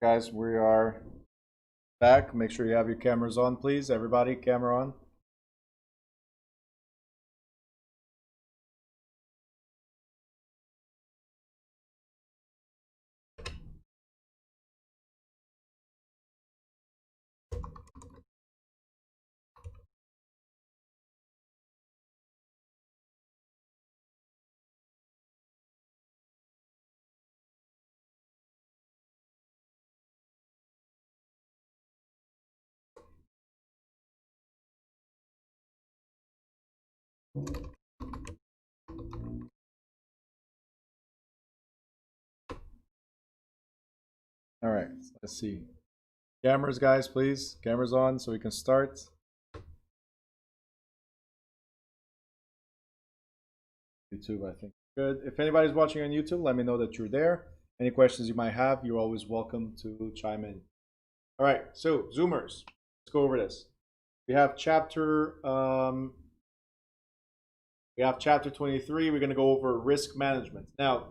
Guys, we are back. Make sure you have your cameras on, please. Everybody, camera on. All right, let's see. Cameras, guys, please. Cameras on so we can start. YouTube, I think. Good. If anybody's watching on YouTube, let me know that you're there. Any questions you might have, you're always welcome to chime in. All right, so Zoomers, let's go over this. We have chapter 23. We're going to go over risk management. Now,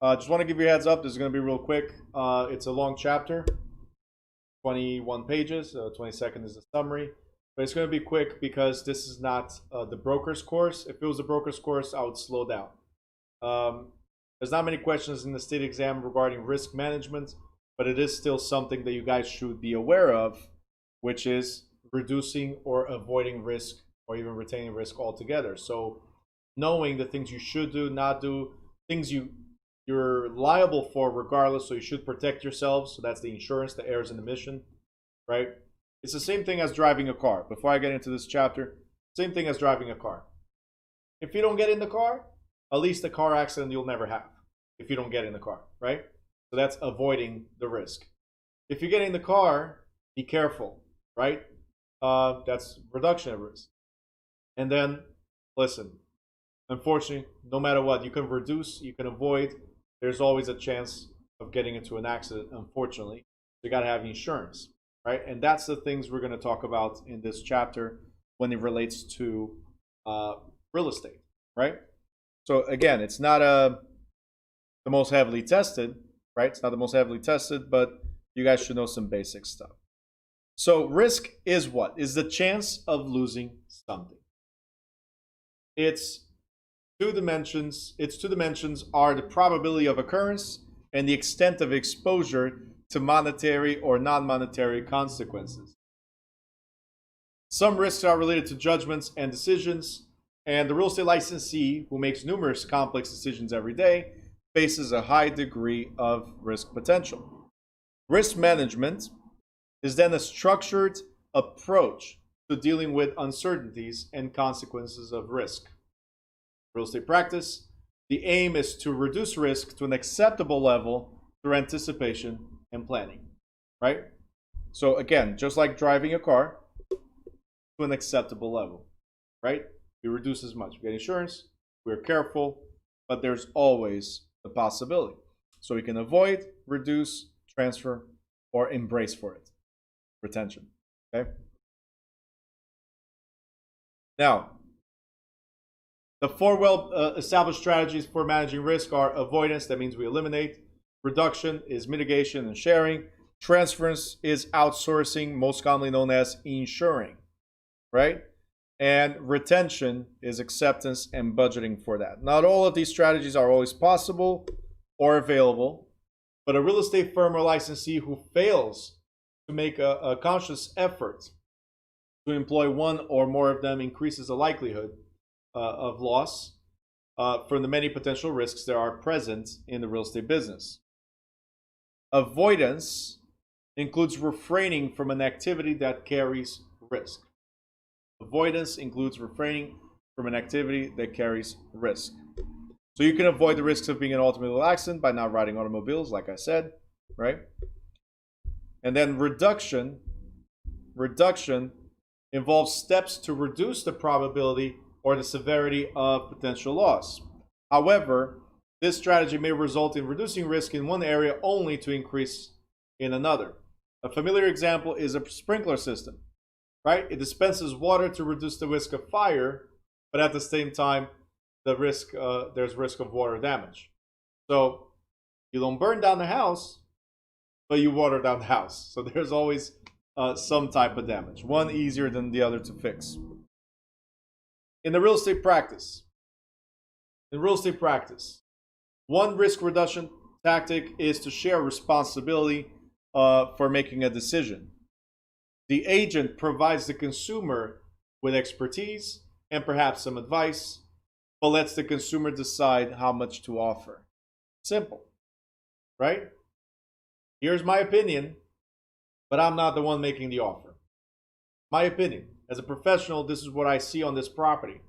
just want to give you a heads up. This is going to be real quick. It's a long chapter, 21 pages. 22nd is the summary. But it's going to be quick because this is not the broker's course. If it was the broker's course, I would slow down. There's not many questions in the state exam regarding risk management, but it is still something that you guys should be aware of, which is reducing or avoiding risk or even retaining risk altogether. So knowing the things you should do, not do, things you're liable for regardless, so you should protect yourselves. So that's the insurance, the errors and omission, right? It's the same thing as driving a car. Before I get into this chapter, same thing as driving a car. If you don't get in the car, at least a car accident you'll never have if you don't get in the car, right? So that's avoiding the risk. If you get in the car, be careful, right? That's reduction of risk. And then, listen, unfortunately, no matter what, you can reduce, you can avoid. There's always a chance of getting into an accident, unfortunately. You got to have insurance, right? And that's the things we're going to talk about in this chapter when it relates to real estate, right? So again, it's not the most heavily tested, right? It's not the most heavily tested, but you guys should know some basic stuff. So risk is what? Is the chance of losing something. Its two dimensions are the probability of occurrence and the extent of exposure to monetary or non-monetary consequences. Some risks are related to judgments and decisions, and the real estate licensee, who makes numerous complex decisions every day, faces a high degree of risk potential. Risk management is then a structured approach to dealing with uncertainties and consequences of risk. Real estate practice, the aim is to reduce risk to an acceptable level through anticipation and planning, right? So again, just like driving a car, to an acceptable level, right? We reduce as much. We get insurance, we're careful, but there's always the possibility. So we can avoid, reduce, transfer, or embrace for it. Retention, okay? Now, the four well-established strategies for managing risk are avoidance, that means we eliminate. Reduction is mitigation and sharing. Transference is outsourcing, most commonly known as insuring, right? And retention is acceptance and budgeting for that. Not all of these strategies are always possible or available, but a real estate firm or licensee who fails to make a conscious effort to employ one or more of them increases the likelihood of loss from the many potential risks that are present in the real estate business. Avoidance includes refraining from an activity that carries risk. Avoidance includes refraining from an activity that carries risk. So you can avoid the risks of being in an automobile accident by not riding automobiles, like I said, right? And then reduction involves steps to reduce the probability or the severity of potential loss. However, this strategy may result in reducing risk in one area only to increase in another. A familiar example is a sprinkler system, right? It dispenses water to reduce the risk of fire, but at the same time, there's risk of water damage. So you don't burn down the house, but you water down the house. So there's always some type of damage. One easier than the other to fix. In the real estate practice, one risk reduction tactic is to share responsibility for making a decision. The agent provides the consumer with expertise and perhaps some advice, but lets the consumer decide how much to offer. Simple, right? Here's my opinion, but I'm not the one making the offer. My opinion. As a professional, this is what I see on this property.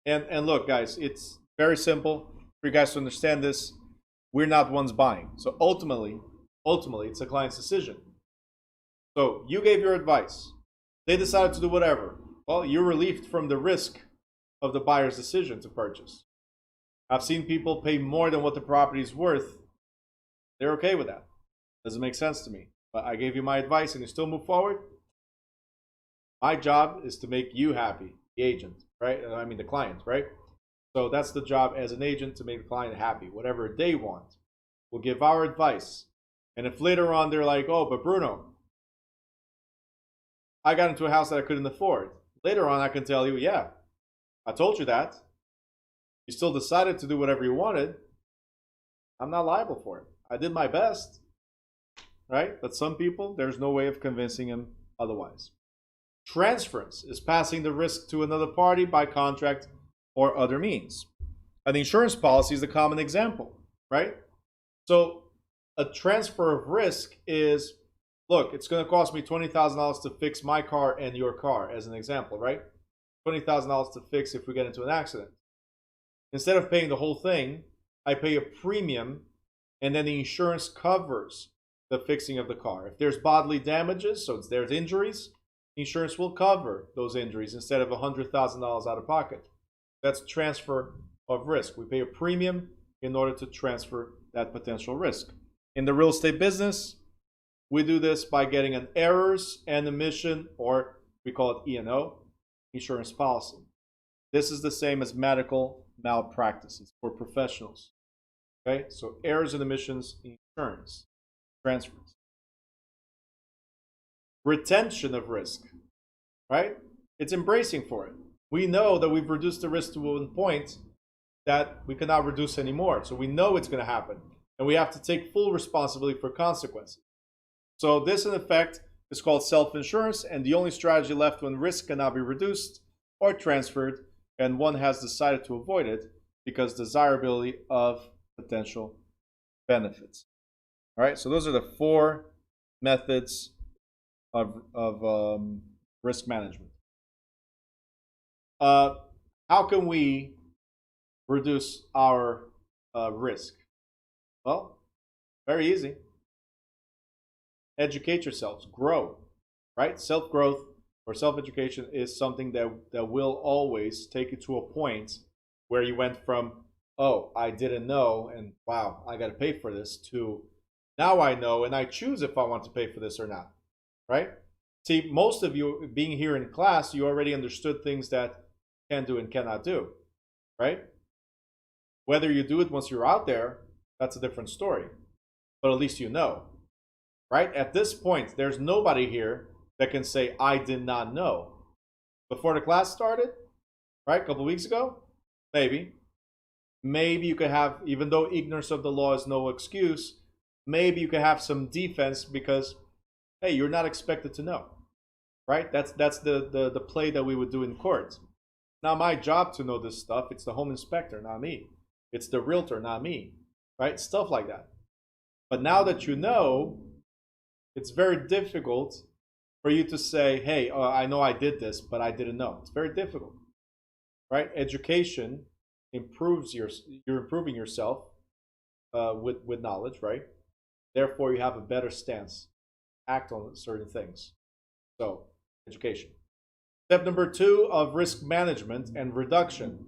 And look, guys, it's very simple for you guys to understand this. We're not ones buying. So ultimately, it's a client's decision. So you gave your advice. They decided to do whatever. Well, you're relieved from the risk of the buyer's decision to purchase. I've seen people pay more than what the property is worth. They're okay with that. Doesn't make sense to me. But I gave you my advice and you still move forward. My job is to make you happy, the agent, right? I mean the client, right? So that's the job as an agent, to make the client happy. Whatever they want. We'll give our advice. And if later on they're like, oh, but Bruno, I got into a house that I couldn't afford. Later on I can tell you, yeah, I told you that. You still decided to do whatever you wanted. I'm not liable for it. I did my best, right? But some people, there's no way of convincing them otherwise. Transference is passing the risk to another party by contract or other means. An insurance policy is a common example, right? So a transfer of risk is, look, it's going to cost me $20,000 to fix my car and your car, as an example, right? $20,000 to fix if we get into an accident. Instead of paying the whole thing, I pay a premium, and then the insurance covers the fixing of the car. If there's bodily damages, so there's injuries, insurance will cover those injuries instead of $100,000 out of pocket. That's transfer of risk. We pay a premium in order to transfer that potential risk. In the real estate business, we do this by getting an errors and omission, or we call it E&O, insurance policy. This is the same as medical malpractices for professionals. Okay, so errors and omissions, insurance, transfers. Retention of risk, right? It's embracing for it. We know that we've reduced the risk to one point that we cannot reduce anymore. So we know it's going to happen. And we have to take full responsibility for consequences. So this, in effect, is called self-insurance, and the only strategy left when risk cannot be reduced or transferred, and one has decided to avoid it because desirability of potential benefits. All right, so those are the 4 methods of risk management. How can we reduce our risk? Well, very easy. Educate yourselves, grow, right? Self-growth or self-education is something that will always take you to a point where you went from, oh, I didn't know, and wow, I got to pay for this, to now I know, and I choose if I want to pay for this or not, right? See, most of you being here in class, you already understood things that can do and cannot do, right? Whether you do it once you're out there, that's a different story, but at least you know, right? At this point, there's nobody here that can say, I did not know. Before the class started, right, a couple weeks ago, maybe you could have, even though ignorance of the law is no excuse, maybe you could have some defense because, hey, you're not expected to know, right? That's the play that we would do in court. Not my job to know this stuff. It's the home inspector, not me. It's the realtor, not me, right? Stuff like that. But now that you know, it's very difficult for you to say, hey, I know I did this, but I didn't know. It's very difficult, right? Education improves you're improving yourself with knowledge, right? Therefore, you have a better stance, act on certain things. So, education. Step number 2 of risk management and reduction,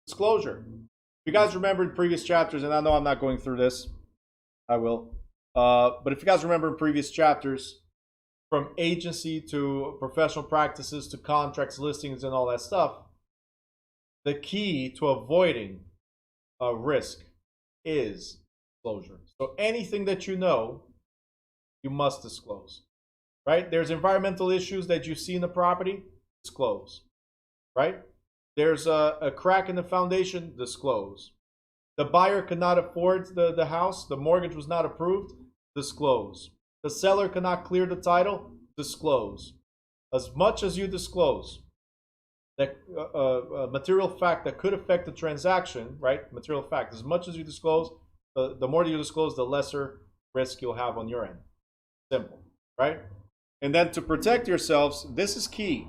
disclosure. If you guys remember in previous chapters, and I know I'm not going through this, I will, but if you guys remember in previous chapters, from agency to professional practices to contracts, listings, and all that stuff, the key to avoiding risk is disclosure. So anything that you know, You must disclose, right? There's environmental issues that you see in the property, disclose, right? There's a crack in the foundation, disclose. The buyer could not afford the house, the mortgage was not approved, disclose. The seller cannot clear the title, disclose. As much as you disclose that material fact that could affect the transaction, right? Material fact, as much as you disclose, the more you disclose, the lesser risk you'll have on your end. Simple, right? And then to protect yourselves, this is key.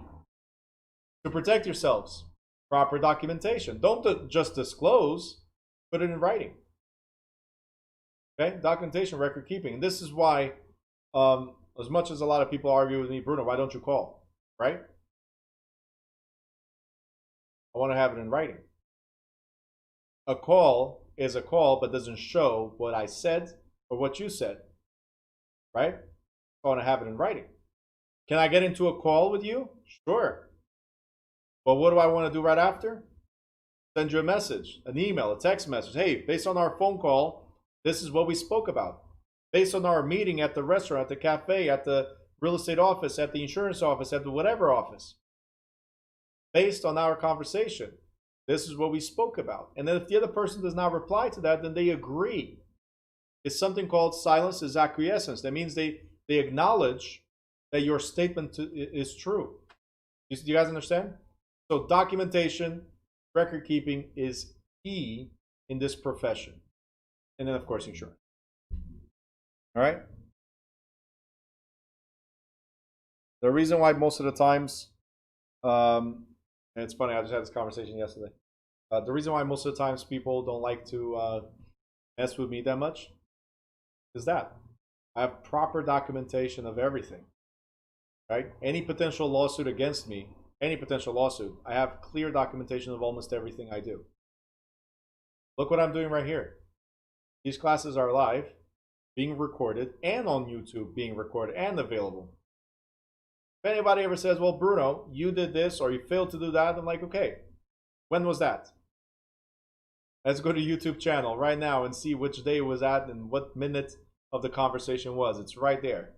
To protect yourselves, proper documentation. Don't just disclose, put it in writing. Okay, documentation, record keeping. And this is why, as much as a lot of people argue with me, Bruno, why don't you call, right? I want to have it in writing. A call is a call, but doesn't show what I said or what you said, right? I want to have it in writing. Can I get into a call with you? Sure. But what do I want to do right after? Send you a message, an email, a text message. Hey, based on our phone call, this is what we spoke about. Based on our meeting at the restaurant, at the cafe, at the real estate office, at the insurance office, at the whatever office. Based on our conversation, this is what we spoke about. And then if the other person does not reply to that, then they agree. It's something called silence is acquiescence. That means they acknowledge that your statement is true. Do you guys understand? So documentation, record keeping is key in this profession. And then, of course, insurance. All right? The reason why most of the times, and it's funny, I just had this conversation yesterday. The reason why most of the times people don't like to mess with me that much is that I have proper documentation of everything, right? Any potential lawsuit against me, any potential lawsuit, I have clear documentation of almost everything I do. Look what I'm doing right here. These classes are live, being recorded, and on YouTube being recorded and available. If anybody ever says, well, Bruno, you did this or you failed to do that, I'm like, okay, when was that? Let's go to YouTube channel right now and see which day it was at and what minute of the conversation was. It's right there.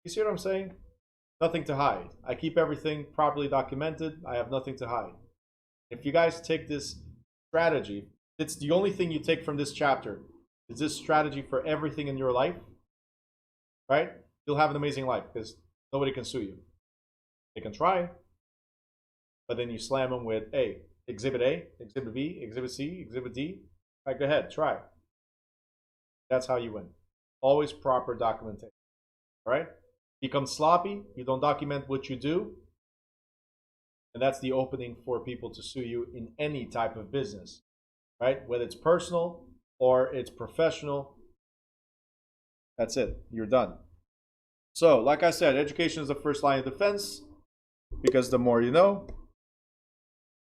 You see what I'm saying? Nothing to hide. I keep everything properly documented. I have nothing to hide. If you guys take this strategy, it's the only thing you take from this chapter. Is this strategy for everything in your life, right? You'll have an amazing life because nobody can sue you. They can try, but then you slam them with Exhibit A, Exhibit B, Exhibit C, Exhibit D. All right, go ahead, try. That's how you win. Always proper documentation. All right? Become sloppy, you don't document what you do, and that's the opening for people to sue you in any type of business, right? Whether it's personal or it's professional, that's it. You're done. So, like I said, education is the first line of defense because the more you know,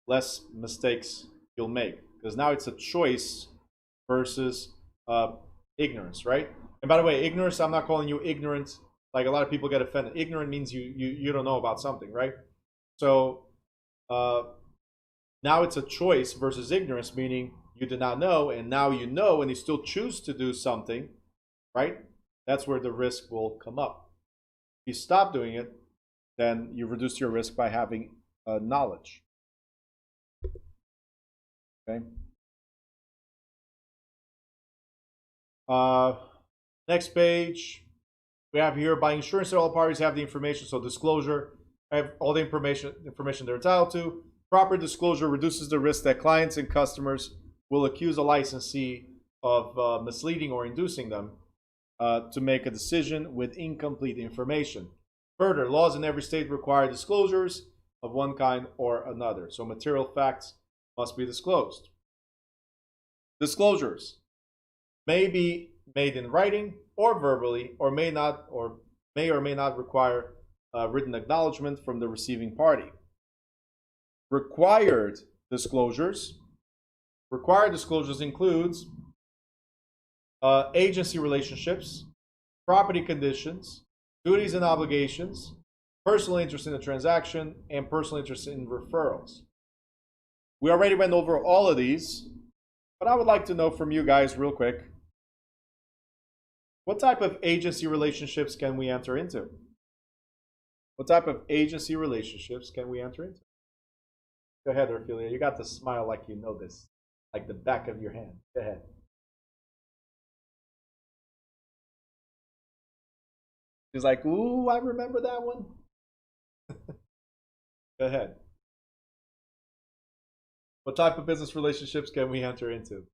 less mistakes you'll make. Because now it's a choice versus ignorance, right? And by the way, ignorance, I'm not calling you ignorant. Like a lot of people get offended. Ignorant means you don't know about something, right? So now it's a choice versus ignorance, meaning you did not know, and now you know, and you still choose to do something, right? That's where the risk will come up. If you stop doing it, then you reduce your risk by having knowledge. Okay. Next page. We have here, by insurance that all parties have the information, so disclosure, have all the information they're entitled to. Proper disclosure reduces the risk that clients and customers will accuse a licensee of misleading or inducing them to make a decision with incomplete information. Further, laws in every state require disclosures of one kind or another, so material facts must be disclosed. Disclosures may be made in writing or verbally, or may or may not require written acknowledgement from the receiving party. Required disclosures includes agency relationships, property conditions, duties and obligations, personal interest in the transaction, and personal interest in referrals. We already went over all of these, but I would like to know from you guys real quick, What type of agency relationships can we enter into? What type of agency relationships can we enter into? Go ahead, Ophelia. You got to smile like you know this, like the back of your hand. Go ahead. She's like, ooh, I remember that one. Go ahead. What type of business relationships can we enter into?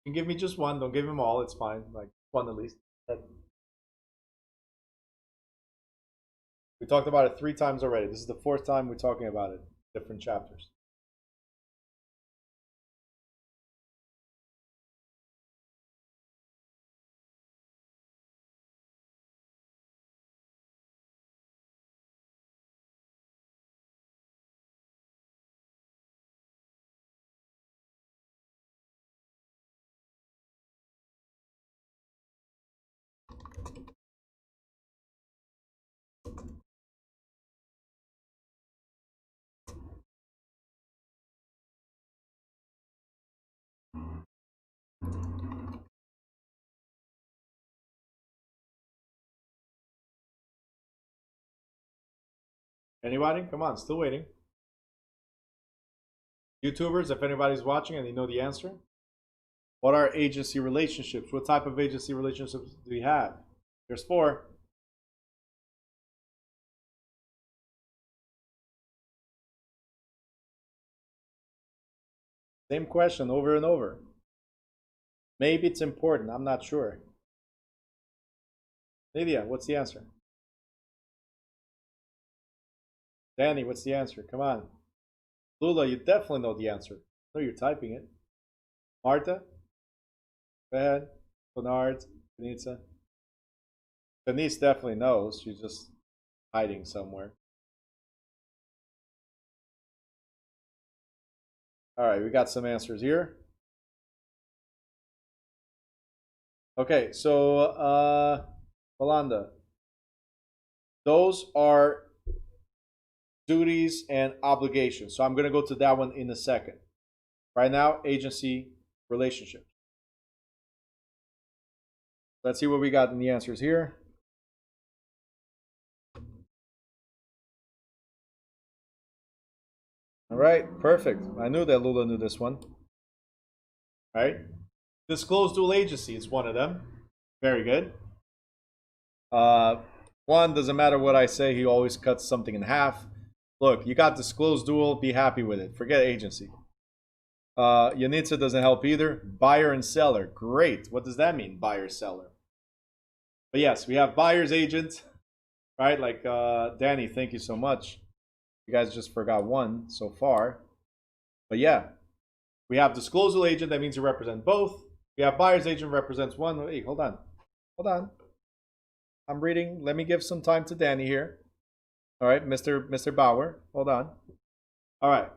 You can give me just one. Don't give them all. It's fine. Like one at least. We talked about it 3 times already. This is the 4th time we're talking about it. Different chapters. Anybody? Come on, still waiting. YouTubers, if anybody's watching and you know the answer. What are agency relationships? What type of agency relationships do we have? There's 4. Same question over and over. Maybe it's important. I'm not sure. Lydia, what's the answer? Danny, what's the answer? Come on. Lula, you definitely know the answer. I know you're typing it. Marta? Go ahead. Bernard, Denise. Denise definitely knows. She's just hiding somewhere. All right, we got some answers here. Okay, so Belanda. Those are duties and obligations. So I'm going to go to that one in a second. Right now, agency relationship. Let's see what we got in the answers here. All right, perfect. I knew that Lula knew this one. All right. Disclosed dual agency is one of them. Very good. One, doesn't matter what I say, he always cuts something in half. Look, you got disclosed dual, be happy with it. Forget agency. Yanitsa doesn't help either. Buyer and seller. Great. What does that mean, buyer, seller? But yes, we have buyer's agent, right? Like Danny, thank you so much. You guys just forgot one so far. But yeah, we have disclosal agent. That means you represent both. We have buyer's agent represents one. Hey, hold on. Hold on. I'm reading. Let me give some time to Danny here. All right, Mr. Bauer. Hold on. All right.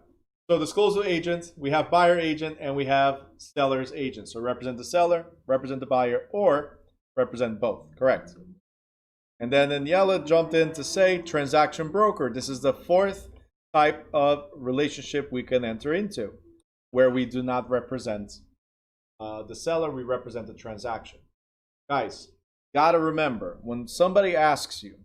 So disclosal agent, we have buyer agent, and we have seller's agent. So represent the seller, represent the buyer, or represent both. Correct. And then Daniela jumped in to say transaction broker. This is the 4th type of relationship we can enter into, where we do not represent the seller, we represent the transaction. Guys, gotta remember, when somebody asks you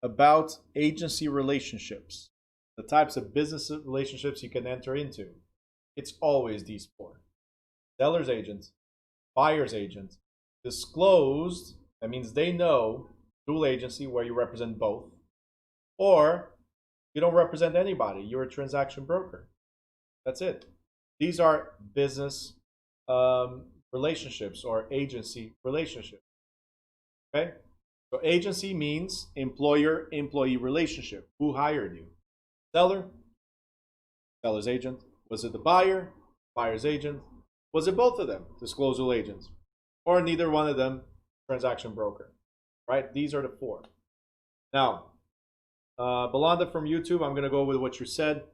about agency relationships, the types of business relationships you can enter into, it's always these 4. Seller's agent, buyer's agent, disclosed, that means they know, dual agency where you represent both, or you don't represent anybody, you're a transaction broker. That's it. These are business relationships or agency relationships. Okay? So agency means employer-employee relationship. Who hired you? Seller, seller's agent. Was it the buyer, buyer's agent? Was it both of them, disclosal agents? Or neither one of them, transaction broker? Right? These are the 4. Now, Belanda from YouTube, I'm going to go with what you said.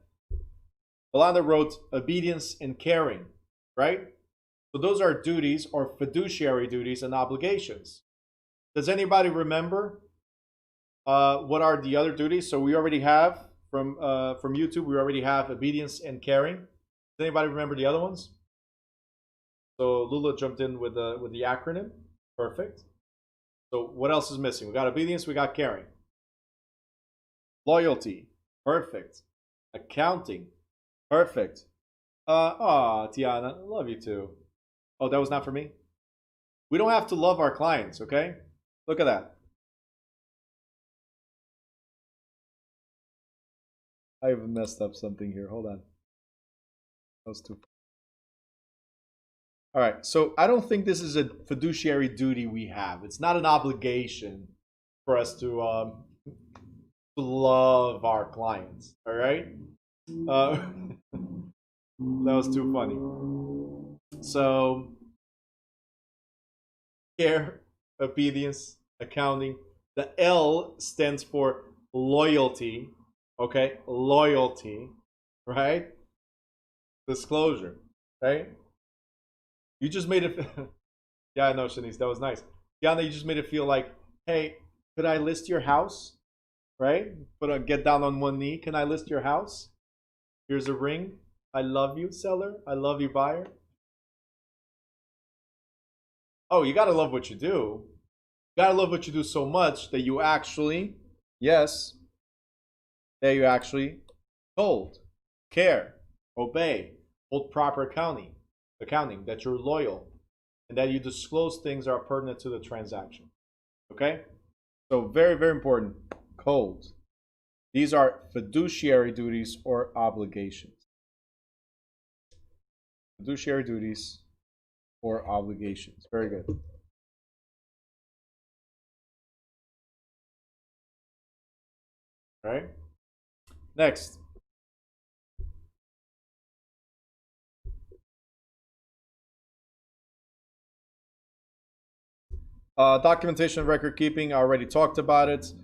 Belanda wrote obedience and caring, right? So those are duties or fiduciary duties and obligations. Does anybody remember What are the other duties? So we already have from YouTube. We already have obedience and caring. Does anybody remember the other ones? So Lula jumped in with the acronym. Perfect. So what else is missing? We got obedience. We got caring. Loyalty. Perfect. Accounting. Perfect. Tiana, I love you too. Oh, that was not for me? We don't have to love our clients, okay? Look at that. I even messed up something here. Hold on. That was too. All right. So I don't think this is a fiduciary duty we have. It's not an obligation for us to love our clients. All right. That was too funny. So care, obedience, accounting. The L stands for loyalty. Okay, loyalty, right? Disclosure, right? You just made it. Yeah, I know, Shanice, that was nice. Yana, you just made it feel like, hey, could I list your house? Right? Get down on one knee. Can I list your house? Here's a ring. I love you, seller. I love you, buyer. Oh, you gotta love what you do. You gotta love what you do so much that you actually, yes, that you actually told, care, obey, hold proper accounting, that you're loyal, and that you disclose things that are pertinent to the transaction. Okay? So very, very important. Code. These are fiduciary duties or obligations. Fiduciary duties or obligations. Very good. All right. Next. Documentation and record keeping. I already talked about it.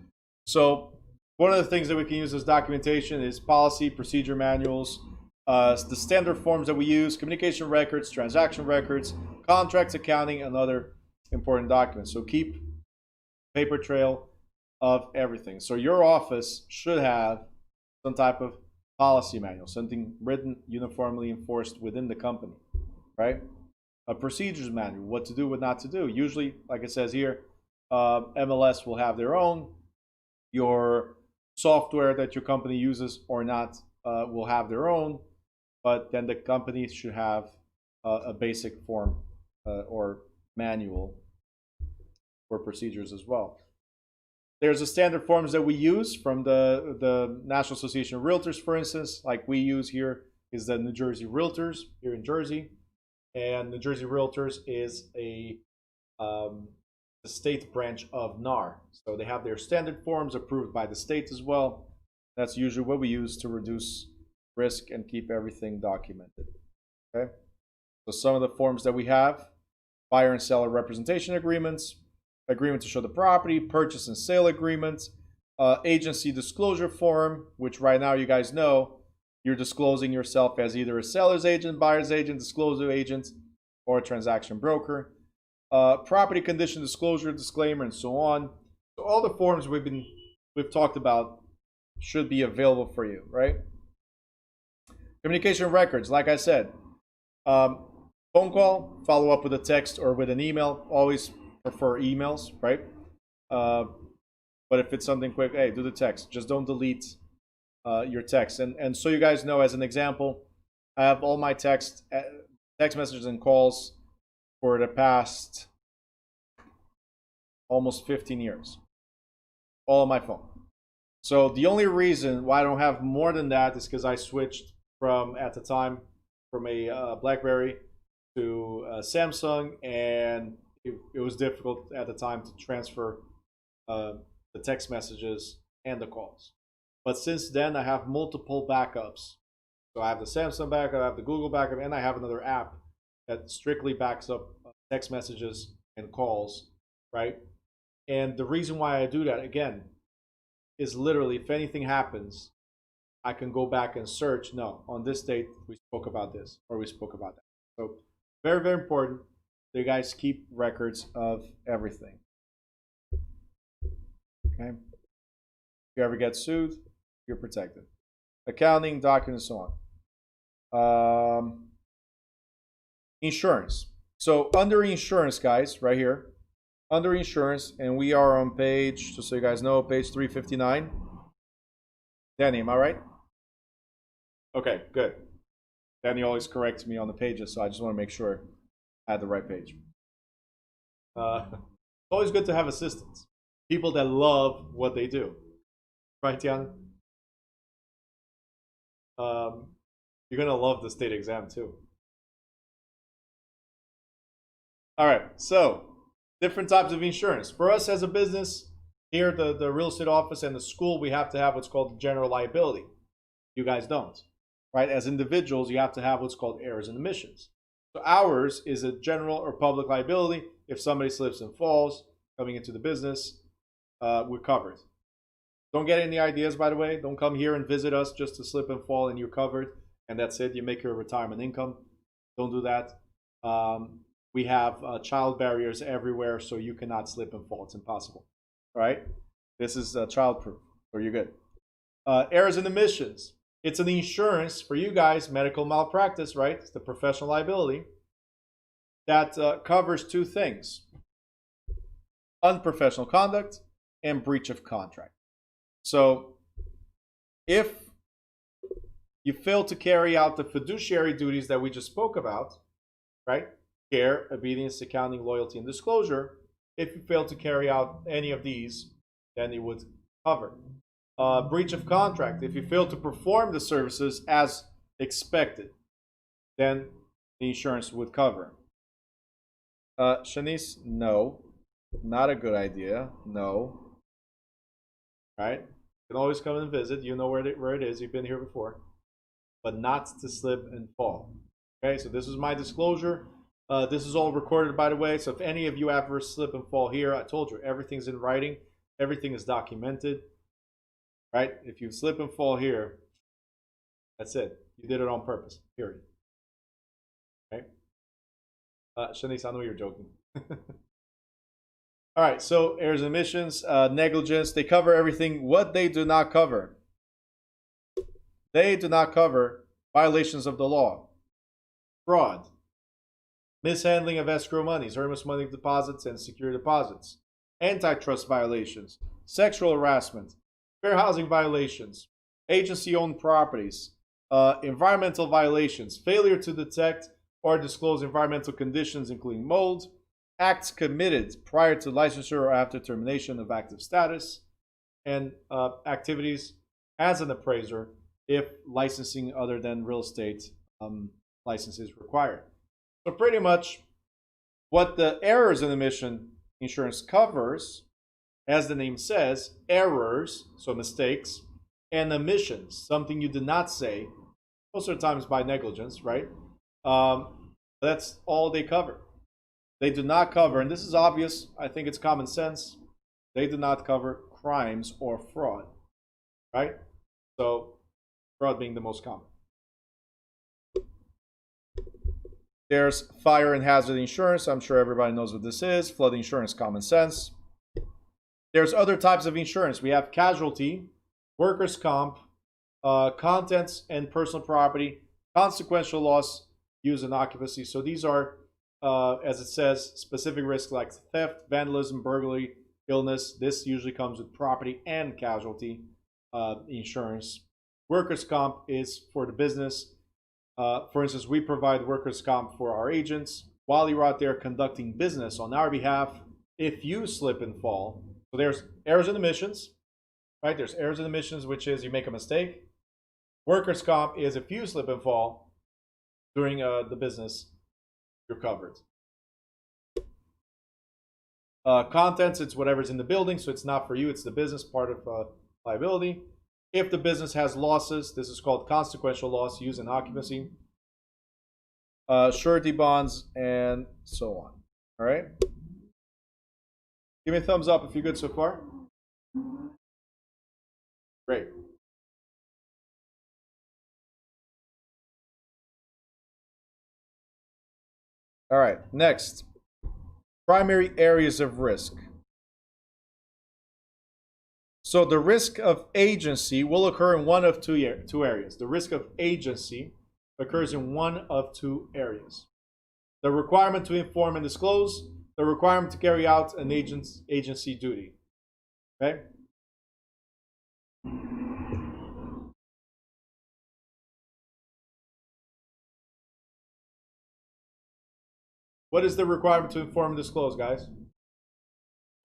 So one of the things that we can use as documentation is policy, procedure manuals, the standard forms that we use, communication records, transaction records, contracts, accounting, and other important documents. So keep paper trail of everything. So your office should have some type of policy manual, something written, uniformly enforced within the company, right? A procedures manual, what to do, what not to do. Usually, like it says here, MLS will have their own. Your software that your company uses or not will have their own, but then the company should have a basic form or manual for procedures as well. There's the standard forms that we use from the National Association of Realtors, for instance, like we use here is the New Jersey Realtors here in Jersey. And New Jersey Realtors is a state branch of NAR. So they have their standard forms approved by the state as well. That's usually what we use to reduce risk and keep everything documented. Okay. So some of the forms that we have: buyer and seller representation agreements, agreement to show the property, purchase and sale agreements, agency disclosure form, which right now you guys know you're disclosing yourself as either a seller's agent, buyer's agent, disclosure agent, or a transaction broker. Property condition disclosure, disclaimer, and so on. So all the forms we've talked about should be available for you, right? Communication records, like I said, phone call, follow up with a text or with an email. Always prefer emails, right? But if it's something quick, hey, do the text. Just don't delete your text. And so you guys know, as an example, I have all my text messages and calls for the past almost 15 years, all on my phone. So the only reason why I don't have more than that is because I switched from, at the time, from a BlackBerry to Samsung, and it was difficult at the time to transfer the text messages and the calls. But since then, I have multiple backups. So I have the Samsung backup, I have the Google backup, and I have another app that strictly backs up text messages and calls, right? And the reason why I do that, again, is literally, if anything happens, I can go back and search. No, on this date, we spoke about this, or we spoke about that. So very, very important that you guys keep records of everything. Okay. you ever get sued, you're protected. Accounting, documents, and so on. Insurance. So under insurance, guys, right here, under insurance, and we are on page, just so you guys know, page 359. Danny, am I right? Okay, good. Danny always corrects me on the pages, so I just want to make sure I had the right page. It's always good to have assistants. People that love what they do. Right, Tiana? You're going to love the state exam, too. All right, so different types of insurance. For us as a business, here, the real estate office and the school, we have to have what's called general liability. You guys don't, right? As individuals, you have to have what's called errors and omissions. So ours is a general or public liability. If somebody slips and falls coming into the business, we're covered. Don't get any ideas, by the way. Don't come here and visit us just to slip and fall and you're covered and that's it. You make your retirement income. Don't do that. We have child barriers everywhere, so you cannot slip and fall. It's impossible. All right? This is child-proof, so you're good. Errors and omissions. It's an insurance for you guys, medical malpractice, right? It's the professional liability that covers two things: unprofessional conduct and breach of contract. So if you fail to carry out the fiduciary duties that we just spoke about, right? Care, obedience, accounting, loyalty, and disclosure. If you fail to carry out any of these, then it would cover. Breach of contract. If you fail to perform the services as expected, then the insurance would cover. Shanice, no. Not a good idea. No. Right? You can always come and visit. You know where it is. You've been here before. But not to slip and fall. Okay, so this is my disclosure. This is all recorded, by the way. So if any of you ever slip and fall here, I told you, everything's in writing. Everything is documented. Right? If you slip and fall here, that's it. You did it on purpose. Period. Okay? Shanice, I know you're joking. All right, so errors and omissions, negligence, they cover everything. What they do not cover? They do not cover violations of the law, fraud, mishandling of escrow monies, earnest money deposits and secure deposits, antitrust violations, sexual harassment, fair housing violations, agency-owned properties, environmental violations, failure to detect or disclose environmental conditions including mold, acts committed prior to licensure or after termination of active status, and activities as an appraiser if licensing other than real estate license is required. So pretty much what the errors and omission insurance covers, as the name says, errors, so mistakes, and omissions, something you did not say, most of the times by negligence, right? That's all they cover. They do not cover, and this is obvious, I think it's common sense, they do not cover crimes or fraud, right? So fraud being the most common. There's fire and hazard insurance. I'm sure everybody knows what this is. Flood insurance, common sense. There's other types of insurance. We have casualty, workers' comp, contents and personal property, consequential loss, use and occupancy. So these are, as it says, specific risks like theft, vandalism, burglary, illness. This usually comes with property and casualty insurance. Workers' comp is for the business. For instance, we provide workers' comp for our agents while you're out there conducting business on our behalf. If you slip and fall, so there's errors and omissions, right? There's errors and omissions, which is you make a mistake. Workers' comp is if you slip and fall during the business, you're covered. Contents, it's whatever's in the building, so it's not for you, it's the business, part of liability. If the business has losses, this is called consequential loss, use and occupancy, surety bonds, and so on. All right? Give me a thumbs up if you're good so far. Great. All right, next. Primary areas of risk. So the risk of agency will occur in one of two areas. The risk of agency occurs in one of two areas. The requirement to inform and disclose, the requirement to carry out an agency duty. Okay? What is the requirement to inform and disclose, guys?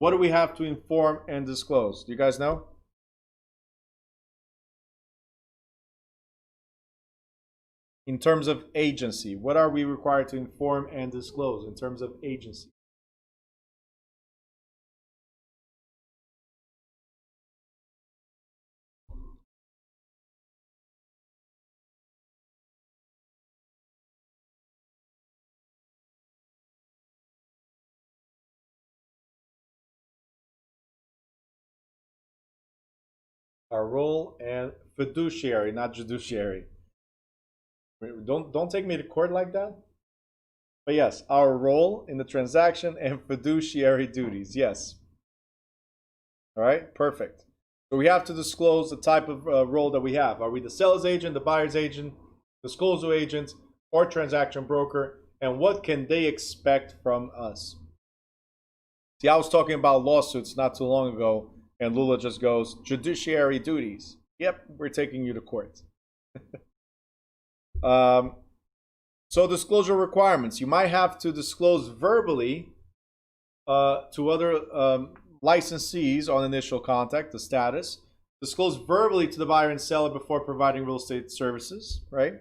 What do we have to inform and disclose? Do you guys know? In terms of agency, what are we required to inform and disclose in terms of agency? Our role and fiduciary, not judiciary. Don't take me to court like that. But yes, our role in the transaction and fiduciary duties. Yes. All right, perfect. So we have to disclose the type of role that we have. Are we the seller's agent, the buyer's agent, disclosure agent, or transaction broker? And what can they expect from us? See, I was talking about lawsuits not too long ago, and Lula just goes, judiciary duties. Yep, we're taking you to court. So disclosure requirements. You might have to disclose verbally to other licensees on initial contact, the status. Disclose verbally to the buyer and seller before providing real estate services, right?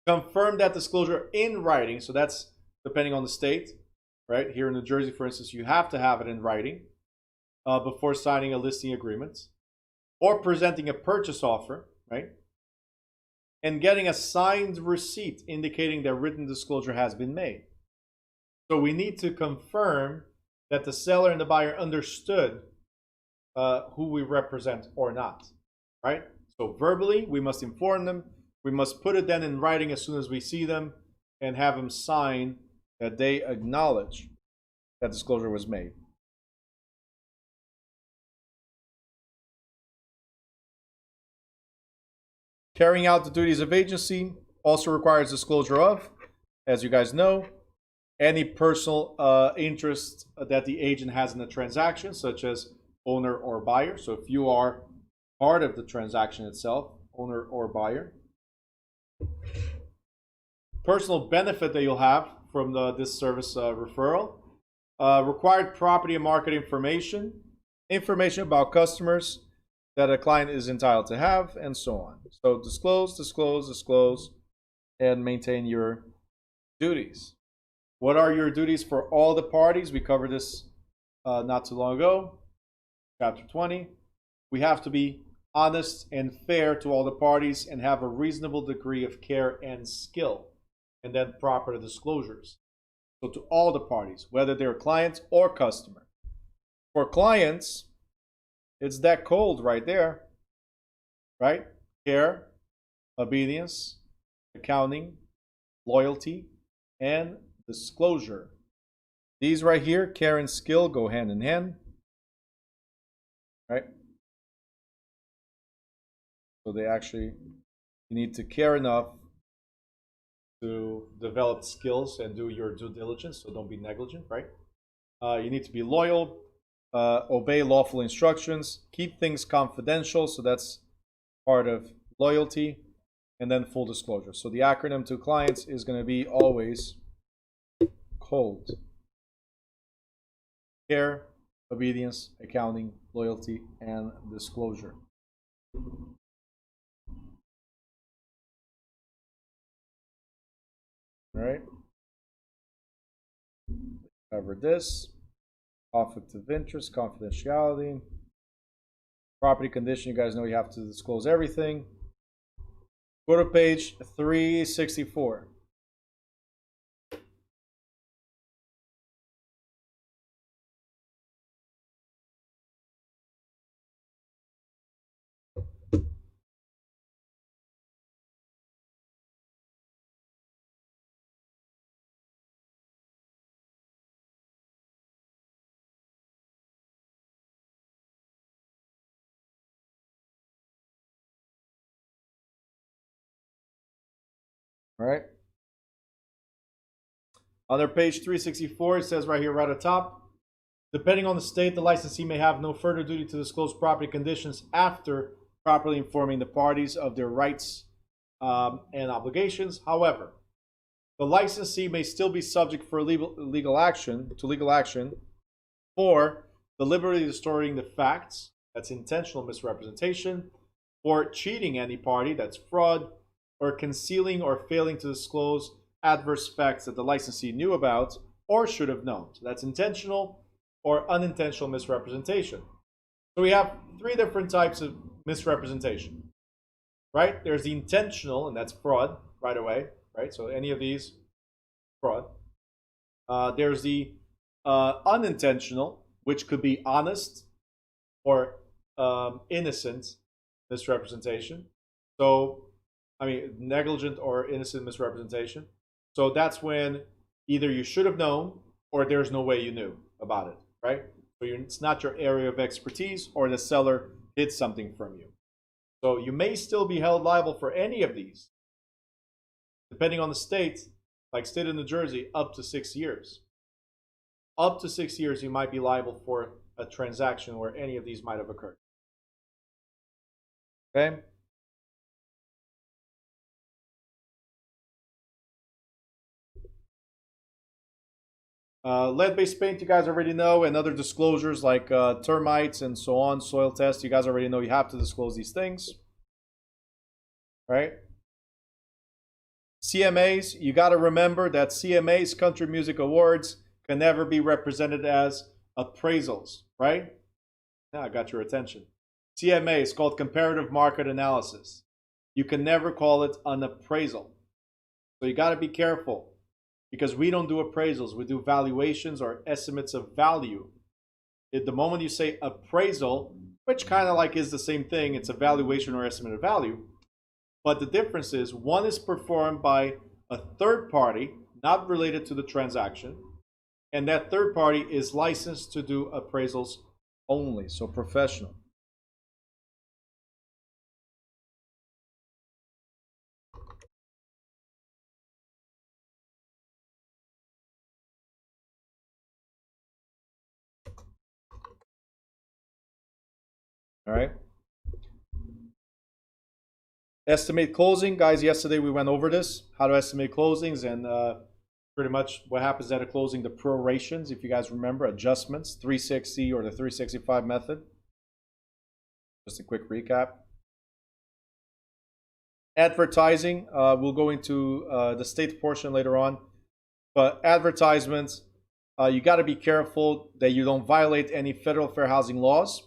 Confirm that disclosure in writing. So that's depending on the state, right? Here in New Jersey, for instance, you have to have it in writing before signing a listing agreement or presenting a purchase offer, right? And getting a signed receipt indicating that written disclosure has been made. So we need to confirm that the seller and the buyer understood who we represent or not, right? So verbally, we must inform them. We must put it then in writing as soon as we see them and have them sign that they acknowledge that disclosure was made. Carrying out the duties of agency also requires disclosure of, as you guys know, any personal interest that the agent has in the transaction, such as owner or buyer. So if you are part of the transaction itself, owner or buyer. Personal benefit that you'll have from this service referral. Required property and market information. Information about customers that a client is entitled to have, and so on. So disclose, disclose, disclose, and maintain your duties. What are your duties for all the parties? We covered this not too long ago, chapter 20. We have to be honest and fair to all the parties and have a reasonable degree of care and skill, and then proper disclosures. So to all the parties, whether they're clients or customer. For clients, it's that cold right there, right? Care, obedience, accounting, loyalty, and disclosure. These right here, care and skill, go hand in hand, right? So they actually, you need to care enough to develop skills and do your due diligence, so don't be negligent, right? You need to be loyal, obey lawful instructions, keep things confidential, so that's part of loyalty, and then full disclosure. So the acronym to clients is going to be always COLD. Care, obedience, accounting, loyalty, and disclosure. All right. Cover this. Conflict of interest, confidentiality. Property condition, you guys know you have to disclose everything. Go to page 364. All right. Under page 364, it says right here, right at the top, depending on the state, the licensee may have no further duty to disclose property conditions after properly informing the parties of their rights and obligations. However, the licensee may still be subject for legal action for deliberately distorting the facts, that's intentional misrepresentation, for cheating any party, that's fraud, or concealing or failing to disclose adverse facts that the licensee knew about or should have known. So that's intentional or unintentional misrepresentation. So we have three different types of misrepresentation, right? There's the intentional, and that's fraud right away, right? So any of these, fraud. There's the unintentional, which could be honest or innocent misrepresentation. So, I mean, negligent or innocent misrepresentation. So that's when either you should have known or there's no way you knew about it, right? So it's not your area of expertise, or the seller hid something from you. So you may still be held liable for any of these, depending on the state, like state of New Jersey, up to 6 years. Up to 6 years, you might be liable for a transaction where any of these might have occurred. Okay? Lead-based paint, you guys already know, and other disclosures like termites and so on, soil tests, you guys already know you have to disclose these things. Right? CMAs, you got to remember that CMAs, Country Music Awards, can never be represented as appraisals, right? Now I got your attention. CMA is called comparative market analysis. You can never call it an appraisal. So you got to be careful, because we don't do appraisals. We do valuations or estimates of value. At the moment you say appraisal, which kind of like is the same thing, it's a valuation or estimate of value. But the difference is one is performed by a third party, not related to the transaction, and that third party is licensed to do appraisals only, so professional. All right. Estimate closing, guys. Yesterday we went over this, how to estimate closings, and pretty much what happens at a closing, the prorations, if you guys remember, adjustments, 360 or the 365 method. Just a quick recap. Advertising, we'll go into the state portion later on, but advertisements, you got to be careful that you don't violate any federal fair housing laws,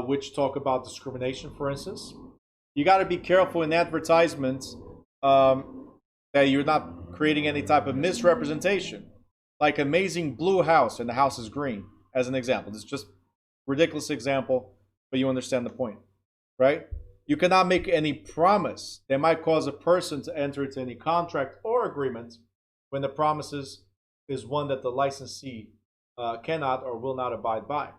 which talk about discrimination, for instance. You got to be careful in advertisements that you're not creating any type of misrepresentation, like amazing blue house and the house is green, as an example. This is just a ridiculous example, but you understand the point, right? You cannot make any promise that might cause a person to enter into any contract or agreement when the promises is one that the licensee cannot or will not abide by.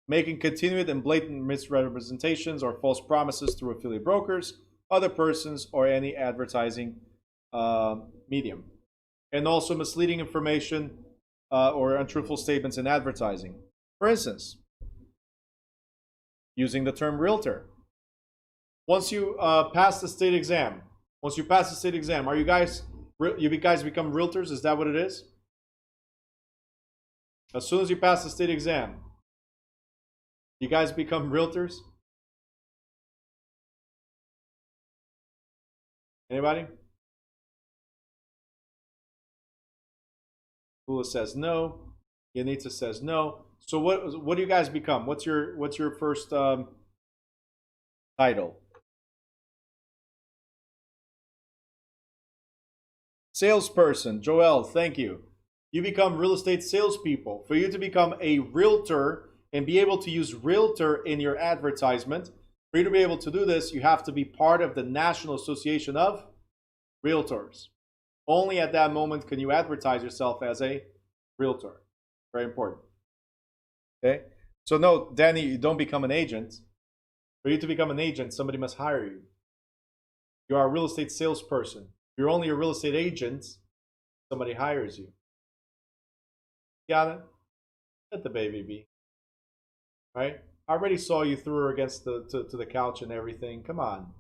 Making continued and blatant misrepresentations or false promises through affiliate brokers, other persons, or any advertising medium. And also misleading information or untruthful statements in advertising. For instance, using the term realtor. Once you pass the state exam, are you guys become realtors? Is that what it is? As soon as you pass the state exam, you guys become realtors? Anybody? Lula says no. Yanitza says no. So what do you guys become? What's your first title? Salesperson. Joel, thank you. You become real estate salespeople. For you to become a realtor and be able to use realtor in your advertisement, for you to be able to do this, you have to be part of the National Association of Realtors. Only at that moment can you advertise yourself as a realtor. Very important. Okay? So no, Danny, you don't become an agent. For you to become an agent, somebody must hire you. You are a real estate salesperson. You're only a real estate agent. Somebody hires you. Got it? Let the baby be. Right? I already saw you threw her against to the couch and everything. Come on.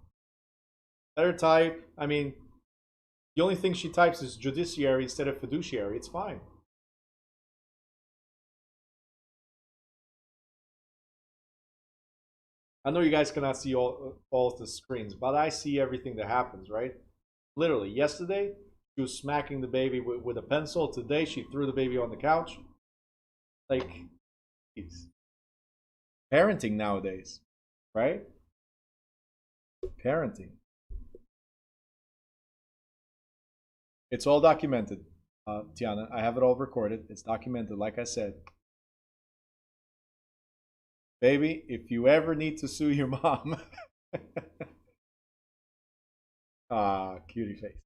Let her type. I mean, the only thing she types is judiciary instead of fiduciary. It's fine. I know you guys cannot see all of the screens, but I see everything that happens, right? Literally, yesterday, she was smacking the baby with a pencil. Today, she threw the baby on the couch. Like, geez. Parenting nowadays, right? Parenting. It's all documented, Tiana. I have it all recorded. It's documented, like I said. Baby, if you ever need to sue your mom. Cutie face.